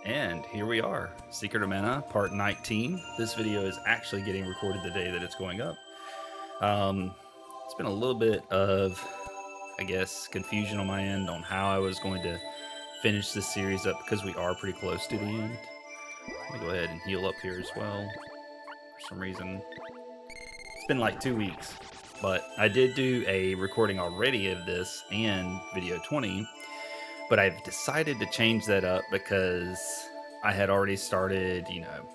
And here we are, Secret of Mana, part 19. This video is actually getting recorded the day that it's going up. It's been a little bit of, I guess, confusion on my end on how I was going to finish this series up because we are pretty close to the end. Let me go ahead and heal up here as well. For some reason, it's been like 2 weeks, but I did do a recording already of this and video 20. But I've decided to change that up because I had already started,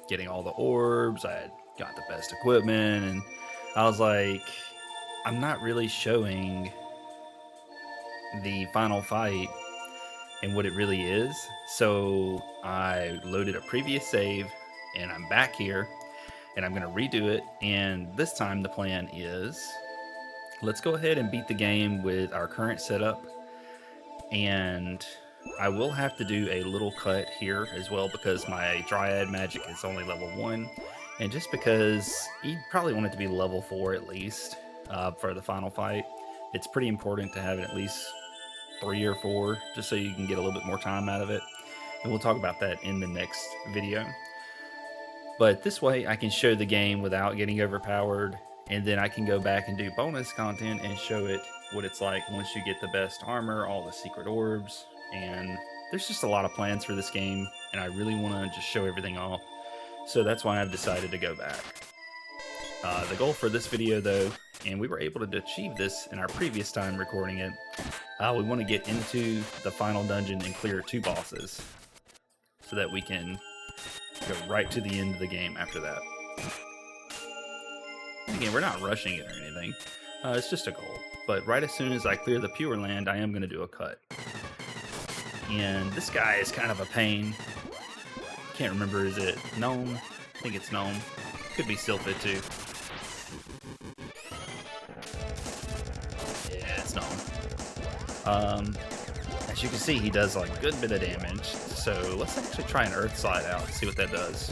getting all the orbs. I had got the best equipment, and I was like, I'm not really showing the final fight and what it really is. So I loaded a previous save, and I'm back here, and I'm going to redo it. And this time the plan is, let's go ahead and beat the game with our current setup. And I will have to do a little cut here as well because my Dryad magic is only level 1. And just because you probably want it to be level 4 at least for the final fight. It's pretty important to have at least 3 or 4 just so you can get a little bit more time out of it. And we'll talk about that in the next video. But this way I can show the game without getting overpowered. And then I can go back and do bonus content and show it what it's like once you get the best armor, all the secret orbs, and there's just a lot of plans for this game, and I really want to just show everything off. So that's why I've decided to go back. The goal for this video, though, and we were able to achieve this in our previous time recording it, we want to get into the final dungeon and clear 2 bosses so that we can go right to the end of the game after that. Again, we're not rushing it or anything. It's just a goal. But right as soon as I clear the Pure Land, I am going to do a cut. And this guy is kind of a pain. Can't remember, is it Gnome? I think it's Gnome. Could be Sylphid too. Yeah, it's Gnome. As you can see, he does like a good bit of damage. So let's actually try an Earth Slide out and see what that does.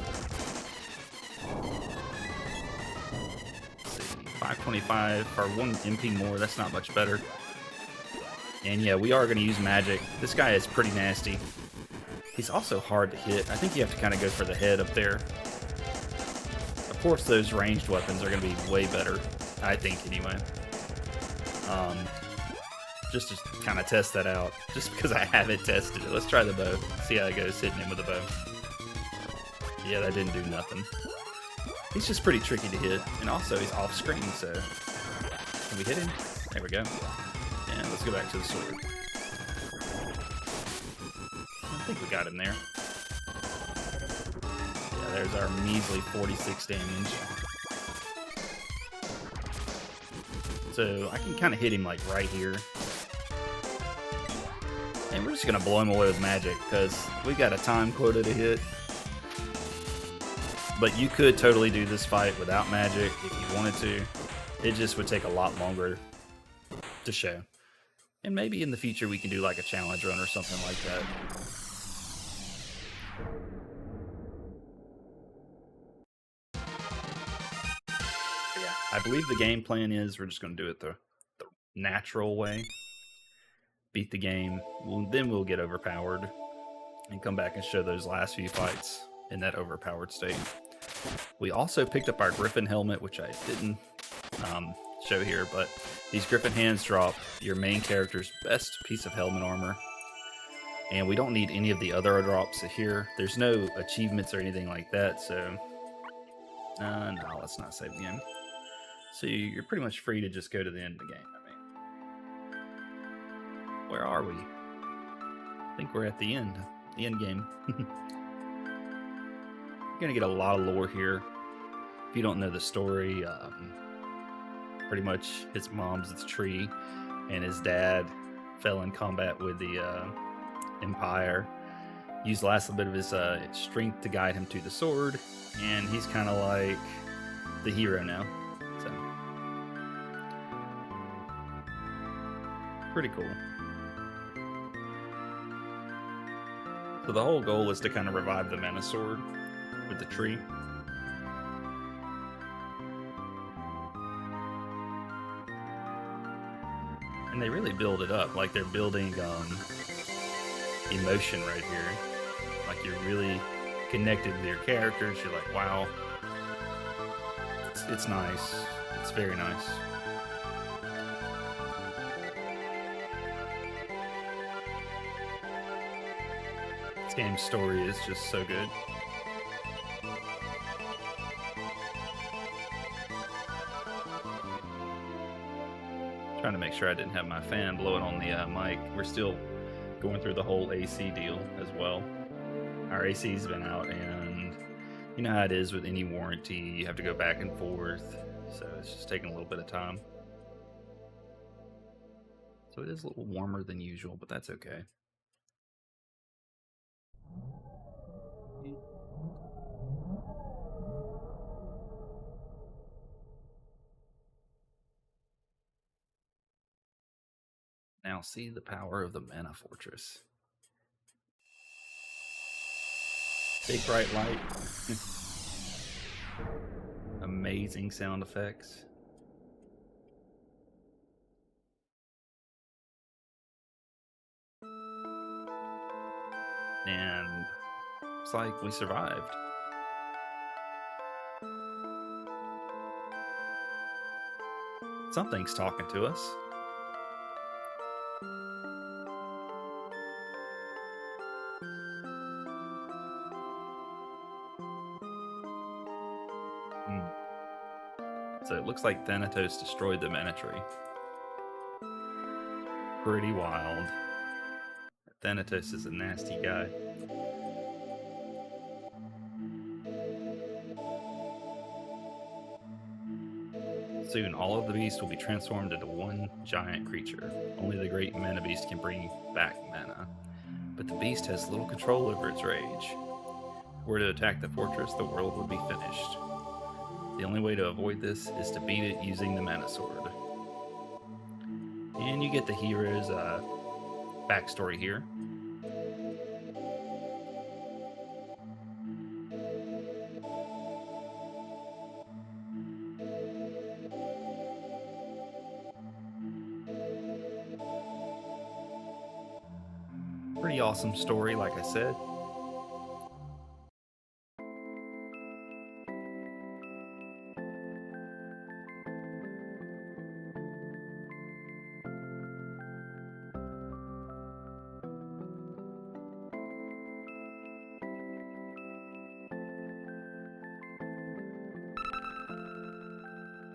525 for 1 MP more, that's not much better. And yeah, we are going to use magic. This guy is pretty nasty. He's also hard to hit. I think you have to kind of go for the head up there. Of course, those ranged weapons are going to be way better, I think anyway. Just to kind of test that out, just because I haven't tested it. Let's try the bow, see how it goes hitting him with the bow. Yeah, that didn't do nothing. He's just pretty tricky to hit, and also he's off screen, so can we hit him? There we go. And let's go back to the sword. I think we got him there. Yeah, there's our measly 46 damage. So I can kind of hit him like right here. And we're just going to blow him away with magic, because we got a time quota to hit. But you could totally do this fight without magic if you wanted to. It just would take a lot longer to show. And maybe in the future we can do like a challenge run or something like that. But yeah, I believe the game plan is we're just going to do it the natural way. Beat the game, then we'll get overpowered and come back and show those last few fights in that overpowered state. We also picked up our Griffin helmet, which I didn't show here, but these Griffin hands drop your main character's best piece of helmet armor. And we don't need any of the other drops here. There's no achievements or anything like that, so no, let's not save the game. So you're pretty much free to just go to the end of the game. Where are we? I think we're at the end game. You're gonna get a lot of lore here. If you don't know the story, pretty much his mom's the tree, and his dad fell in combat with the Empire. Used the last little bit of his strength to guide him to the sword, and he's kind of like the hero now. So pretty cool. So the whole goal is to kind of revive the Mana Sword with the tree. And they really build it up, like they're building emotion right here. Like, you're really connected with your characters. You're like, wow. It's nice. It's very nice. This game's story is just so good. Trying to make sure I didn't have my fan blowing on the mic. We're still going through the whole AC deal as well. Our AC's been out, and you know how it is with any warranty. You have to go back and forth, so it's just taking a little bit of time. So it is a little warmer than usual, but that's okay. Now see the power of the Mana Fortress. Big bright light. Amazing sound effects. And it's like we survived. Something's talking to us. So it looks like Thanatos destroyed the mana tree. Pretty wild. Thanatos is a nasty guy. Soon, all of the beasts will be transformed into one giant creature. Only the great mana beast can bring back mana. But the beast has little control over its rage. Were to attack the fortress, the world would be finished. The only way to avoid this is to beat it using the mana sword. And you get the hero's backstory here. Pretty awesome story, like I said.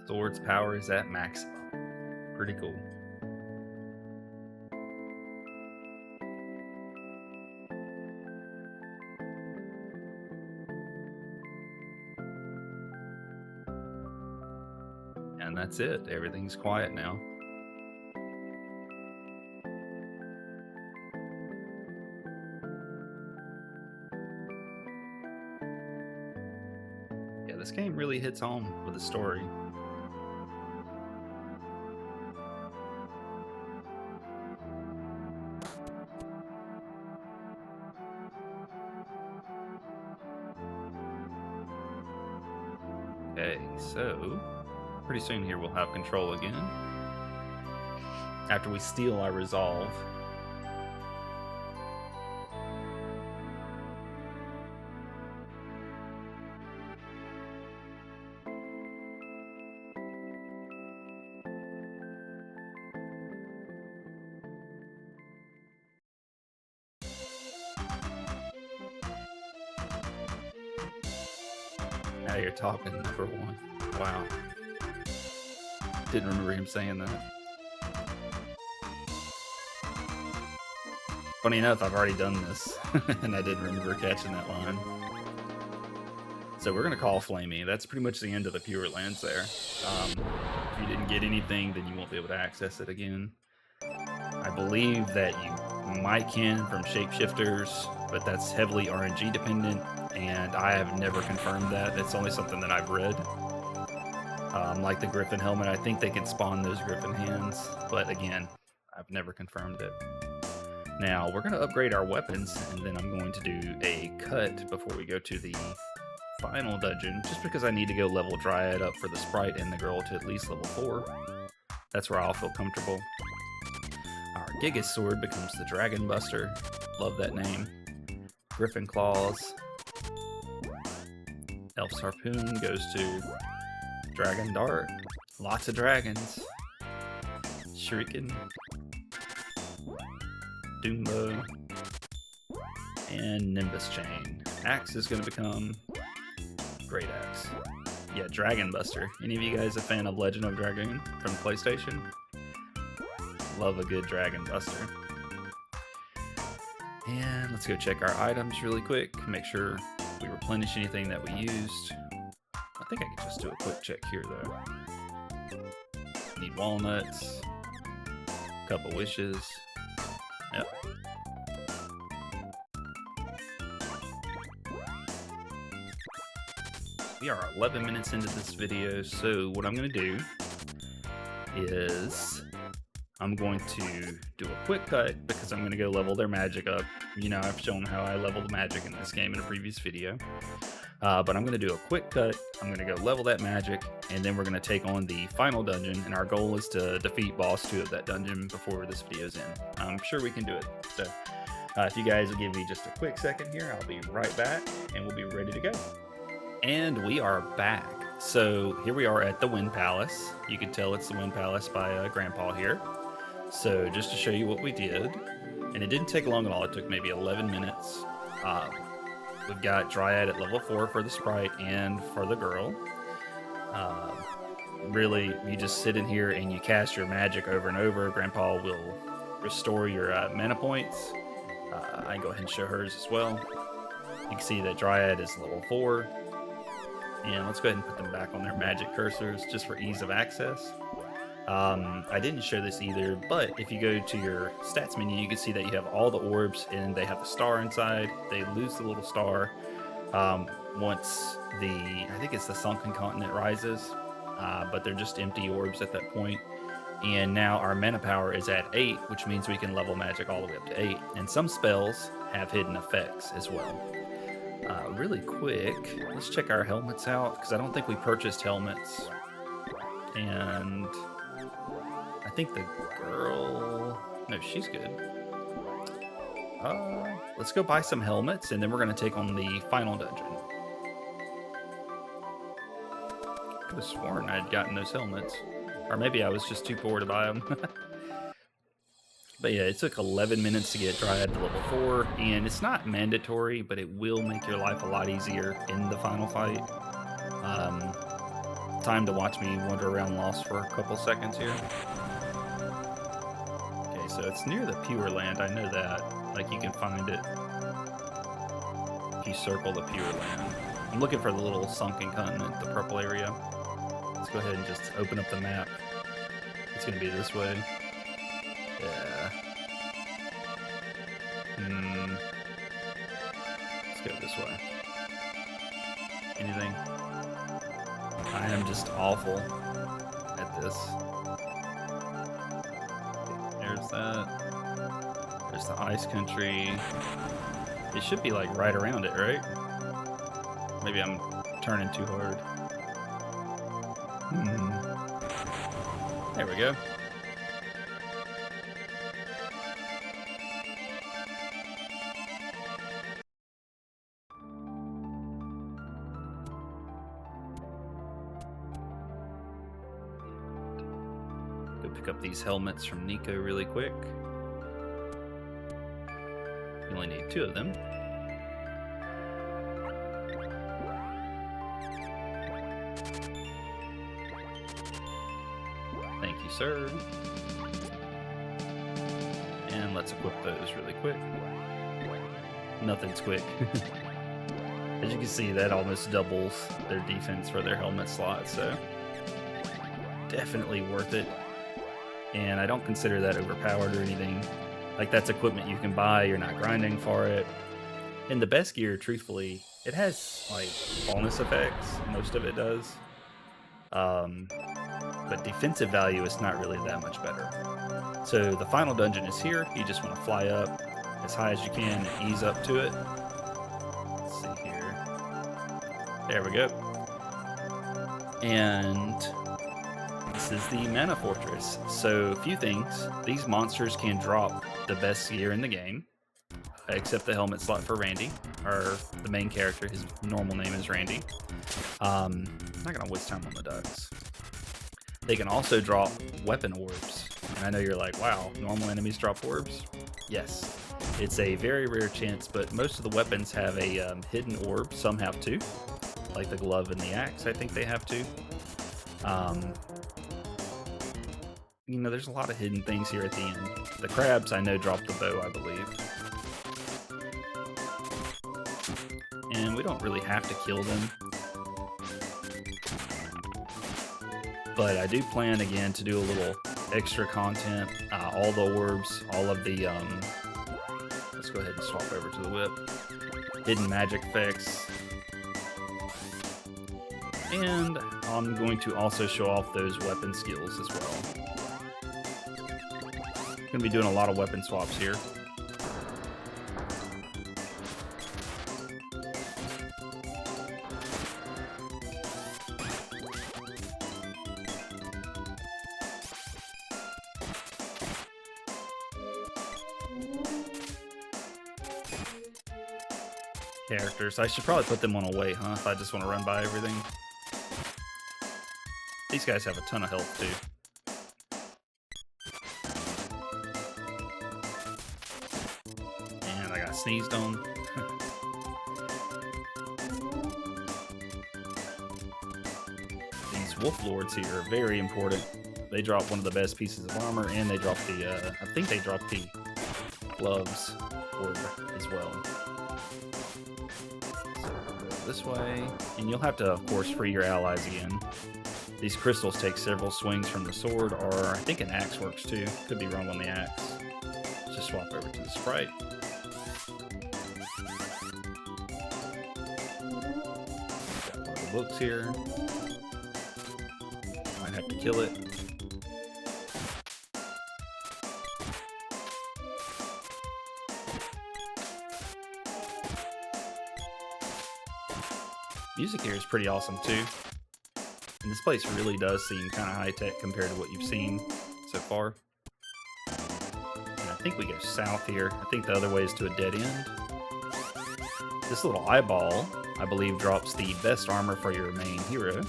Sword's power is at maximum. Pretty cool. And that's it. Everything's quiet now. Yeah, this game really hits home with the story. Okay, so pretty soon here we'll have control again. After we steal our resolve. Now you're talking, number one. Wow. Didn't remember him saying that. Funny enough, I've already done this, and I didn't remember catching that line. So we're going to call Flamey. That's pretty much the end of the Pure Lands there. If you didn't get anything, then you won't be able to access it again. I believe that you might can from shapeshifters, but that's heavily RNG dependent, and I have never confirmed that. It's only something that I've read. Like the Griffin helmet, I think they can spawn those Griffin hands, but again, I've never confirmed it. Now, we're going to upgrade our weapons, and then I'm going to do a cut before we go to the final dungeon, just because I need to go level Dryad up for the sprite and the girl to at least level 4. That's where I'll feel comfortable. Our Gigas sword becomes the Dragon Buster. Love that name. Griffin Claws. Elf's Harpoon goes to Dragon Dart. Lots of dragons. Shuriken. Doombo. And Nimbus Chain. Axe is going to become Great Axe. Yeah, Dragon Buster. Any of you guys a fan of Legend of Dragoon from PlayStation? Love a good Dragon Buster. And let's go check our items really quick. Make sure we replenish anything that we used. I think I could just do a quick check here though. Need walnuts. Couple wishes. Yep. We are 11 minutes into this video, so what I'm going to do is I'm going to do a quick cut because I'm going to go level their magic up. You know, I've shown how I level the magic in this game in a previous video. But I'm going to do a quick cut. I'm going to go level that magic, and then we're going to take on the final dungeon, and our goal is to defeat boss 2 of that dungeon before this video's in. I'm sure we can do it. So if you guys will give me just a quick second here, I'll be right back, and we'll be ready to go. And we are back. So here we are at the Wind Palace. You can tell it's the Wind Palace by Grandpa here. So just to show you what we did, and it didn't take long at all. It took maybe 11 minutes. We've got Dryad at level 4 for the sprite and for the girl. Really, you just sit in here and you cast your magic over and over. Grandpa will restore your mana points. I can go ahead and show hers as well. You can see that Dryad is level 4. And let's go ahead and put them back on their magic cursors just for ease of access. I didn't show this either, but if you go to your stats menu, you can see that you have all the orbs and they have the star inside. They lose the little star once I think it's the Sunken Continent rises, but they're just empty orbs at that point. And now our mana power is at 8, which means we can level magic all the way up to 8. And some spells have hidden effects as well. Really quick, let's check our helmets out, because I don't think we purchased helmets. And I think the girl... No, she's good. Let's go buy some helmets, and then we're going to take on the final dungeon. Could have sworn I'd gotten those helmets. Or maybe I was just too poor to buy them. But yeah, it took 11 minutes to get Dryad to level 4, and it's not mandatory, but it will make your life a lot easier in the final fight. Time to watch me wander around lost for a couple seconds here. Okay, so it's near the Pure Land, I know that. Like, you can find it if you circle the Pure Land. I'm looking for the little Sunken Continent, the purple area. Let's go ahead and just open up the map. It's gonna be this way. Yeah. Let's go this way. Anything? I am just awful at this. There's that. There's the ice country. It should be like right around it, right? Maybe I'm turning too hard. There we go. Go pick up these helmets from Nico really quick. You only need 2 of them. Thank you, sir. And let's equip those really quick. Nothing's quick. As you can see, that almost doubles their defense for their helmet slot, so definitely worth it. And I don't consider that overpowered or anything. Like, that's equipment you can buy, you're not grinding for it. And the best gear, truthfully, it has like bonus effects, most of it does. But defensive value is not really that much better. So the final dungeon is here. You just want to fly up as high as you can and ease up to it. Let's see here. There we go. And this is the Mana Fortress. So a few things. These monsters can drop the best gear in the game, except the helmet slot for Randy. or the main character, his normal name is Randy. I'm not gonna waste time on the ducks. They can also drop weapon orbs. And I know you're like, wow, normal enemies drop orbs? Yes. It's a very rare chance, but most of the weapons have a hidden orb. Some have two, like the glove and the axe. I think they have two. You know, there's a lot of hidden things here at the end. The crabs, I know, drop the bow, I believe. And we don't really have to kill them. But I do plan, again, to do a little extra content. All the orbs, all of the... let's go ahead and swap over to the whip. Hidden magic effects. And I'm going to also show off those weapon skills as well. Going to be doing a lot of weapon swaps here. Characters. I should probably put them on a wait, huh? If I just want to run by everything. These guys have a ton of health, too. And I got sneezed on. These wolf lords here are very important. They drop one of the best pieces of armor, and they drop the, I think they drop the gloves orb as well. This way, and you'll have to, of course, free your allies again. These crystals take several swings from the sword, or I think an axe works too. Could be wrong on the axe. Let's just swap over to the sprite. Got one of the books here. Might have to kill it. Music here is pretty awesome too. And this place really does seem kind of high-tech compared to what you've seen so far. And I think we go south here. I think the other way is to a dead end. This little eyeball, I believe, drops the best armor for your main hero.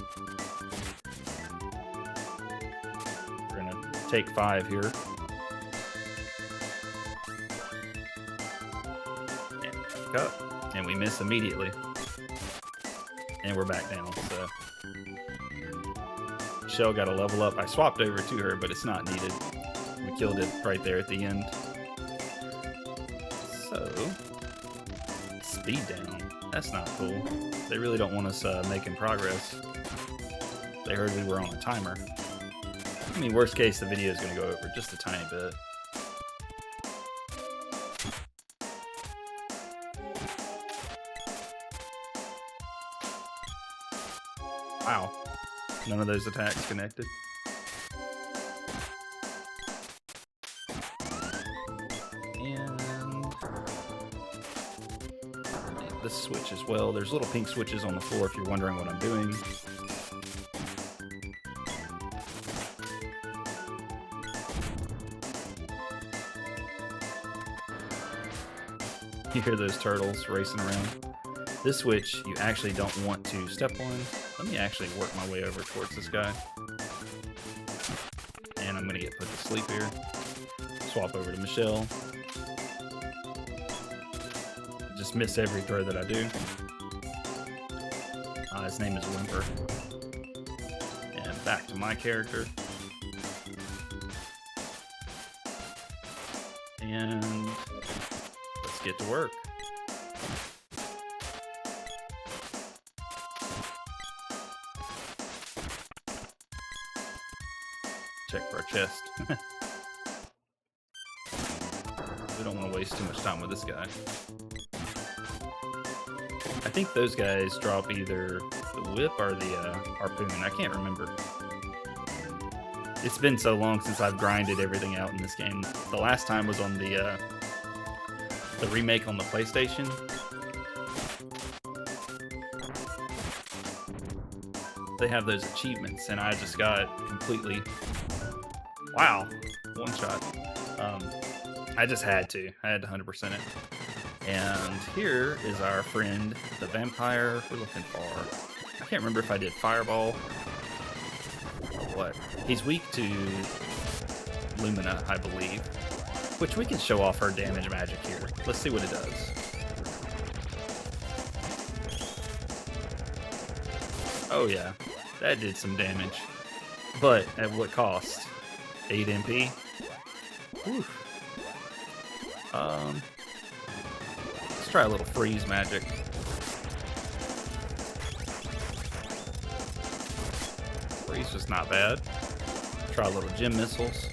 We're going to take 5 here. And back up. And we miss immediately. And we're back down, so... Michelle got a level up. I swapped over to her, but it's not needed. We killed it right there at the end. So... Speed down. That's not cool. They really don't want us making progress. They heard we were on a timer. I mean, worst case, the video is going to go over just a tiny bit. Wow. None of those attacks connected. And this switch as well. There's little pink switches on the floor if you're wondering what I'm doing. You hear those turtles racing around. This switch you actually don't want to step on. Let me actually work my way over towards this guy. And I'm going to get put to sleep here. Swap over to Michelle. Just miss every throw that I do. His name is Whimper. And back to my character. And let's get to work. Check for our chest. We don't want to waste too much time with this guy. I think those guys drop either the whip or the harpoon. I can't remember. It's been so long since I've grinded everything out in this game. The last time was on the remake on the PlayStation. They have those achievements, and I just got completely... Wow, one shot. I just had to. I had to 100% it. And here is our friend, the vampire we're looking for. I can't remember if I did Fireball or what. He's weak to Lumina, I believe. Which we can show off her damage magic here. Let's see what it does. Oh yeah, that did some damage. But at what cost? 8 MP? Whew. Let's try a little freeze magic. Freeze was not bad. Try a little gem missiles.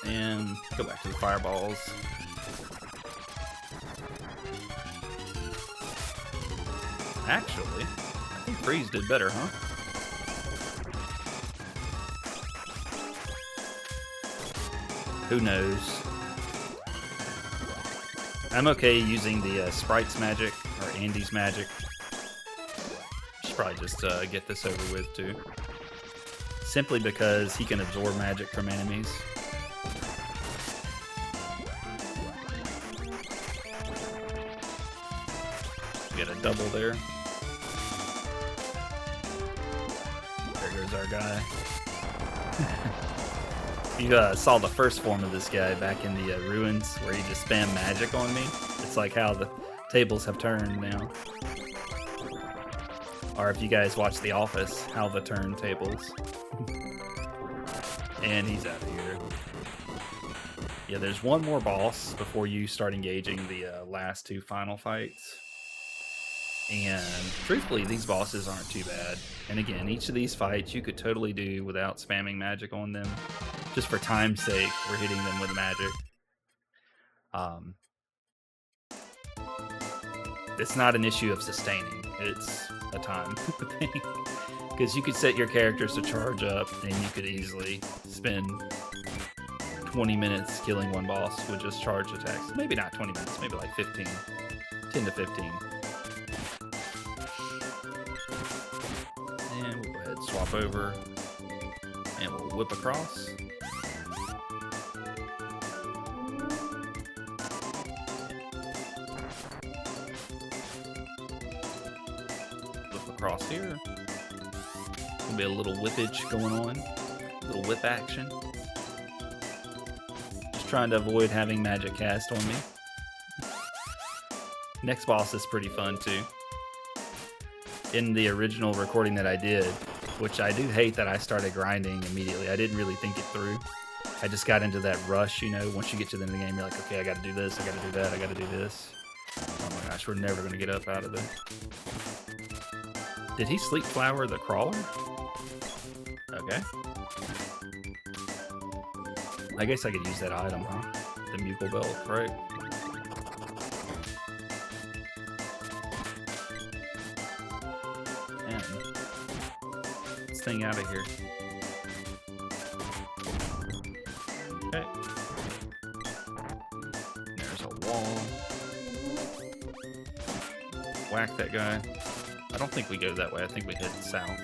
And go back to the fireballs. Actually, I think freeze did better, huh? Who knows? I'm okay using the Sprite's magic, or Andy's magic. Should probably just get this over with, too. Simply because he can absorb magic from enemies. Get a double there. There goes our guy. You saw the first form of this guy back in the ruins where he just spammed magic on me. It's like how the tables have turned now. Or if you guys watch The Office, how the turntables. And he's out of here. Yeah, there's one more boss before you start engaging the last two final fights. And truthfully, these bosses aren't too bad. And again, each of these fights you could totally do without spamming magic on them. Just for time's sake, we're hitting them with magic. It's not an issue of sustaining. It's a time thing. Because you could set your characters to charge up, and you could easily spend 20 minutes killing one boss with just charge attacks. Maybe not 20 minutes, maybe like 15. 10 to 15. And we'll go ahead and swap over. And we'll whip across. Whip across here. There'll be a little whippage going on. A little whip action. Just trying to avoid having magic cast on me. Next boss is pretty fun too. In the original recording that I did, which I do hate that I started grinding immediately. I didn't really think it through. I just got into that rush, you know, once you get to the end of the game, you're like, okay, I gotta do this, I gotta do that, I gotta do this. Oh my gosh, we're never gonna get up out of there. Did he sleep flower the crawler? Okay. I guess I could use that item, huh? The Mughal belt, right? This thing out of here. Okay. There's a wall. Whack that guy. I don't think we go that way. I think we head south.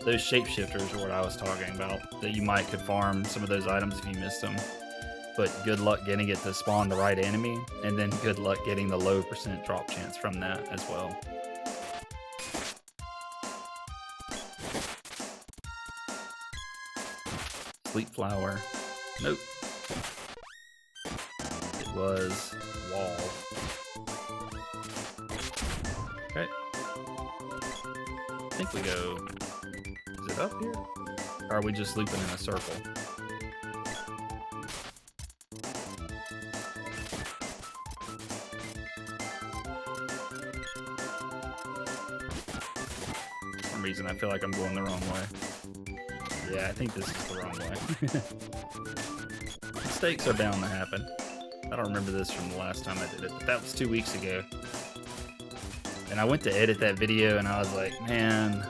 Those shapeshifters are what I was talking about. That you might could farm some of those items if you missed them. But good luck getting it to spawn the right enemy. And then good luck getting the low % drop chance from that as well. Sleep flower. Nope. It was wall. Okay. I think we go... Is it up here? Or are we just looping in a circle? For some reason I feel like I'm going the wrong way. Yeah, I think this is the wrong way. Mistakes are bound to happen. I don't remember this from the last time I did it, but that was 2 weeks ago. And I went to edit that video and I was like, man,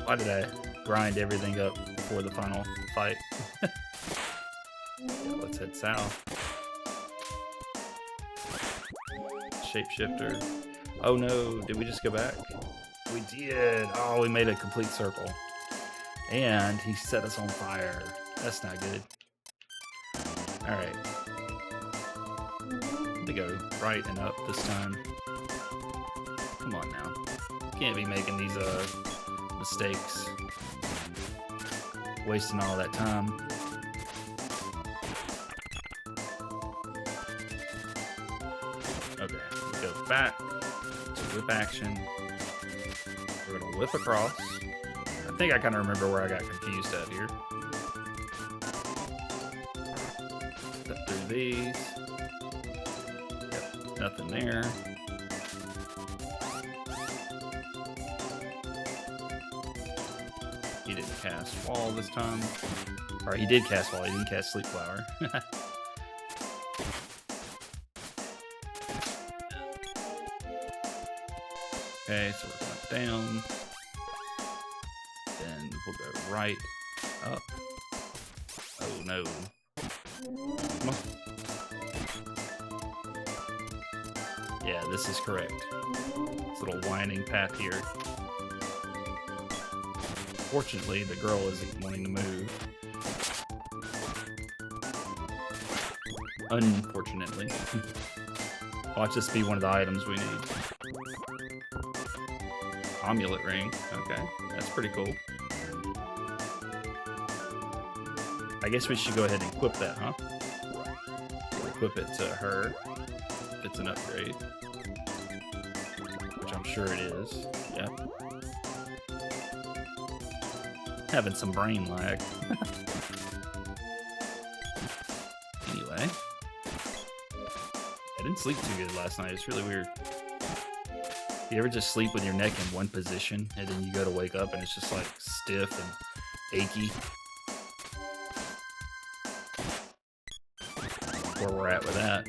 why did I grind everything up before the final fight? Yeah, let's head south. Shapeshifter. Oh no, did we just go back? We did. Oh, we made a complete circle. And he set us on fire. That's not good. All right. Let me go right and up this time. Come on now. Can't be making these mistakes. Wasting all that time. Okay, we go back to whip action. We're gonna whip across. I think I kind of remember where I got confused at here. Step through these. Yep, nothing there. He didn't cast wall this time. Or he did cast wall, he didn't cast sleep flower. Okay, so we're going down. Then we'll go right up. Oh no. Come on. Yeah, this is correct. This little winding path here. Fortunately, the girl isn't wanting to move. Unfortunately. Watch this be one of the items we need. Amulet ring. Okay, that's pretty cool. I guess we should go ahead and equip that, huh? We'll equip it to her if it's an upgrade. Which I'm sure it is. Yep. Having some brain lag. Anyway. I didn't sleep too good last night. It's really weird. You ever just sleep with your neck in one position and then you go to wake up and it's just like stiff and achy? Where we're at with that.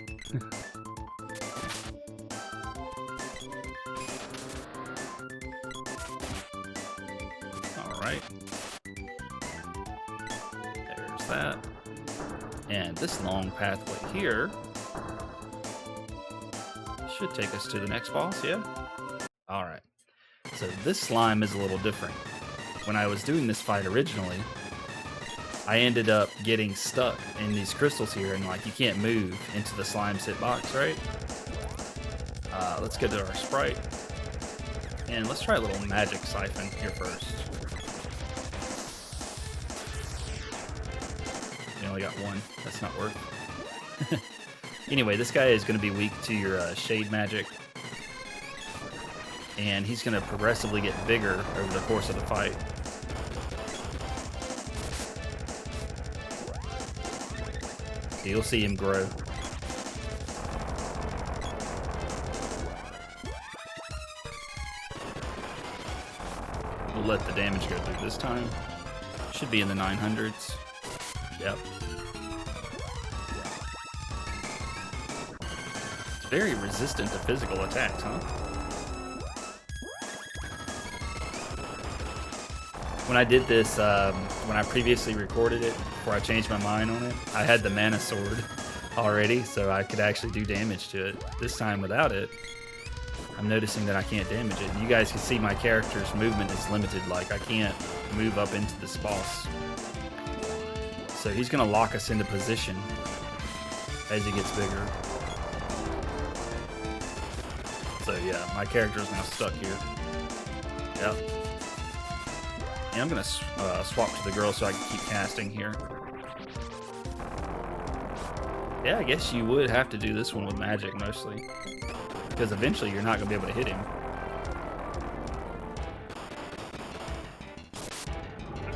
Alright. There's that. And this long pathway here should take us to the next boss, yeah? Alright. So this slime is a little different. When I was doing this fight originally, I ended up getting stuck in these crystals here, and like you can't move into the slime's hitbox, right? Let's get to our sprite. And let's try a little magic siphon here first. We only got one. That's not worth. Anyway, this guy is going to be weak to your shade magic. And he's going to progressively get bigger over the course of the fight. You'll see him grow. We'll let the damage go through this time. Should be in the 900s. Yep. It's very resistant to physical attacks, huh? When I did this, when I previously recorded it, before I changed my mind on it, I had the mana sword already, so I could actually do damage to it. This time without it, I'm noticing that I can't damage it. And you guys can see my character's movement is limited, like I can't move up into this boss. So he's gonna lock us into position as he gets bigger. So yeah, my character is now stuck here. Yep. And I'm going to swap to the girl so I can keep casting here. Yeah, I guess you would have to do this one with magic mostly. Because eventually you're not going to be able to hit him.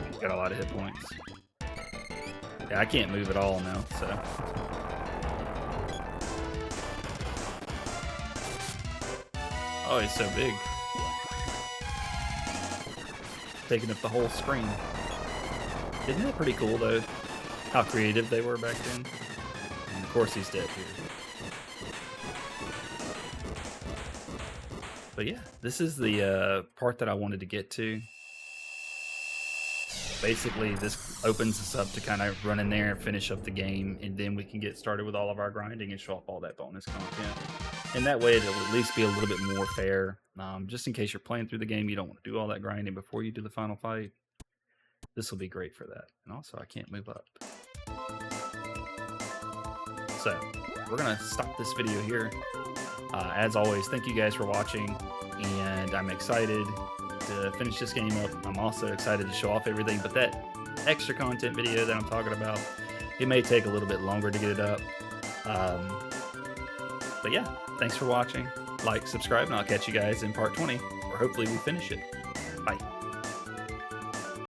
He's got a lot of hit points. Yeah, I can't move at all now, so... Oh, he's so big. Taking up the whole screen. Isn't that pretty cool, though? How creative they were back then. And of course he's dead here. But yeah, this is the part that I wanted to get to. Basically, this opens us up to kind of run in there and finish up the game, and then we can get started with all of our grinding and show off all that bonus content. And that way it'll at least be a little bit more fair. Just in case you're playing through the game, you don't want to do all that grinding before you do the final fight. This will be great for that. And also, I can't move up. So, we're going to stop this video here. As always, thank you guys for watching. And I'm excited to finish this game up. I'm also excited to show off everything. But that extra content video that I'm talking about, it may take a little bit longer to get it up. But yeah, thanks for watching. Like, subscribe, and I'll catch you guys in part 20, where hopefully we finish it.